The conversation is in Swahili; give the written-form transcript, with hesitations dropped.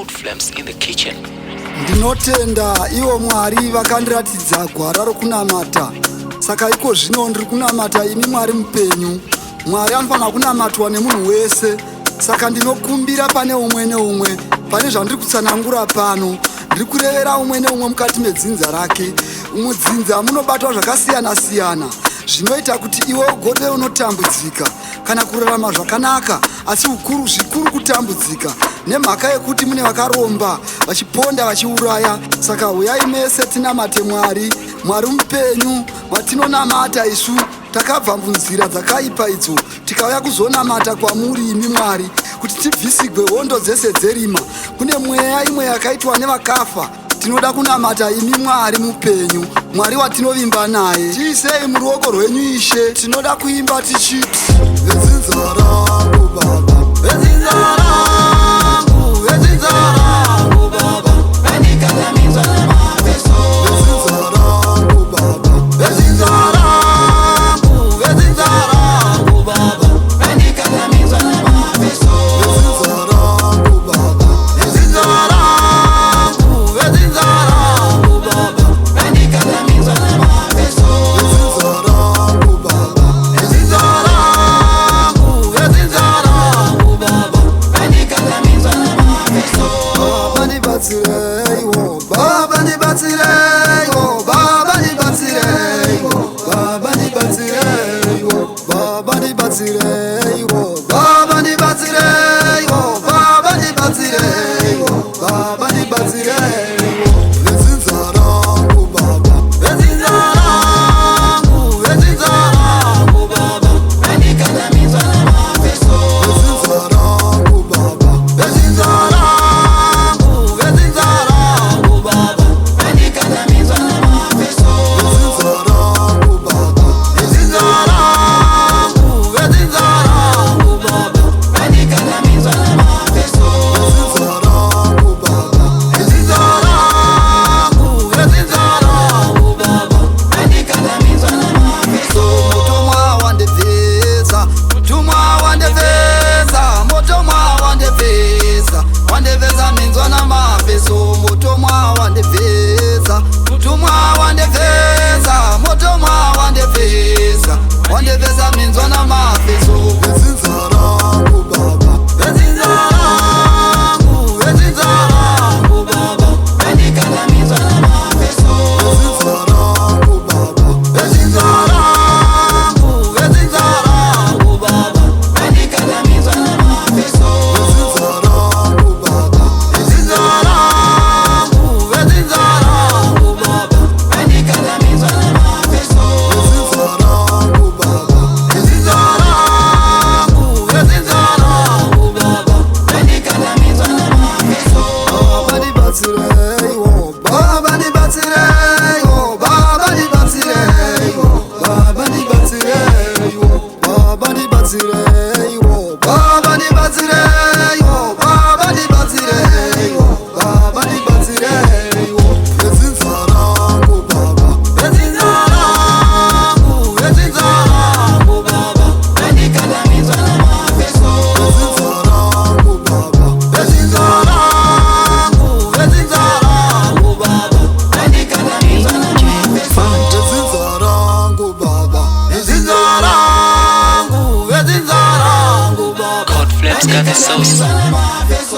Gold Flames in the kitchen. Ndinotenda iwo Mwari vakandiratidza gwara rokunamata. Saka iko zvino ndiri kunamata imi Mwari mupenyu. Mwari anofanira kunamatwa nemunhu wese. Saka ndinokumbira pane umwe neumwe, pane zvandiri kutsanangura pano. Ndiri kurevera umwe neumwe mukati medzinza rake. Mudzinza munobatwa zvakasiyana siyana zvinoita kuti iwe ugode unotambudzika kana kurarama zvakanaka, asi zvikuru kutambudzika nemhaka yekuti mune vakaromba vachiponda vachiuraya. Saka uyai mese tinamate Mwari, Mwari mupenyu watinonamata isu. Takabva munzira dzakaipa idzo tikauya kuzonamata kwamuri imi Mwari, kuti tibvisigwe hondo dzese dzerima. Kune mweya imwe yakaitwa nevakafa. Tinoda kunamata imi Mwari mupenyu, Mwari watinovimba naye. Tiisei muruoko rwenyu Ishe. Tinoda kuimba tichiti vedzinza rangu Baba, vedzinza rangu, vedzinza rangu Baba, vandikandamidza namapeso. Vedzinza rangu Baba, vedzinza rangu, vedzinza rangu Baba, vandikandamidza namapeso. Vedzinza rangu Baba, vedzinza rangu, vedzinza rangu Baba, vandikandamidza namapeso. Vedzinza rangu Baba, vedzinza rangu, vedzinza rangu Baba, vandikandamidza namapeso. Baba ndibatsireiwo, Baba ndibatsireiwo, Baba ndibatsireiwo, Baba ndibatsireiwo, Baba ndibatsireiwo, Baba ndibatsireiwo, Baba ndibatsireiwo, Baba ndibatsireiwo. Vedzinza rangu Baba, vedzinza rangu, vedzinza rangu Baba, vandikandamidza namapeso. Vedzinza rangu Baba, vedzinza rangu, vedzinza rangu Baba, vandikandamidza namapeso. Vedzinza rangu Baba, vedzinza rangu, vedzinza rangu Baba, vandikandamidza namapeso. Vedzinza rangu Baba, vedzinza rangu, vedzinza rangu Baba, vandikandamidza namapeso. Mutumwa wandibvisa, mutumwa wandibvisa, mutumwa wandibvisa, wandibvisa minzwa namapeso. Mutumwa wandibvisa, mutumwa wandibvisa, mutumwa wandibvisa, wandibvisa minzwa namapeso. Vedzinza rangu Baba, vedzinza rangu, vedzinza rangu Baba, vandikandamidza namapeso. Vedzinza rangu Baba, vedzinza rangu, vedzinza rangu Baba, vandikandamidza namapeso. Vedzinza rangu Baba, vedzinza rangu, vedzinza rangu Baba, vandikandamidza namapeso. Vedzinza rangu Baba, vedzinza rangu, vedzinza rangu Baba, vandikandamidza namapeso. Baba ndibatsireiwo, Baba ndibatsireiwo, Baba ndibatsireiwo, Baba ndibatsireiwo, Baba ndibatsireiwo, Baba ndibatsireiwo, Baba ndibatsireiwo, Baba ndibatsireiwo. Vedzinza rangu Baba, vedzinza rangu, vedzinza rangu Baba, vandikandamidza namapeso. Vedzinza rangu Baba, vedzinza rangu, vedzinza rangu Baba, vandikandamidza namapeso. Vedzinza rangu Baba, vedzinza rangu, vedzinza rangu Baba, Gold Flames got the sauce. vandikandamidza namapeso.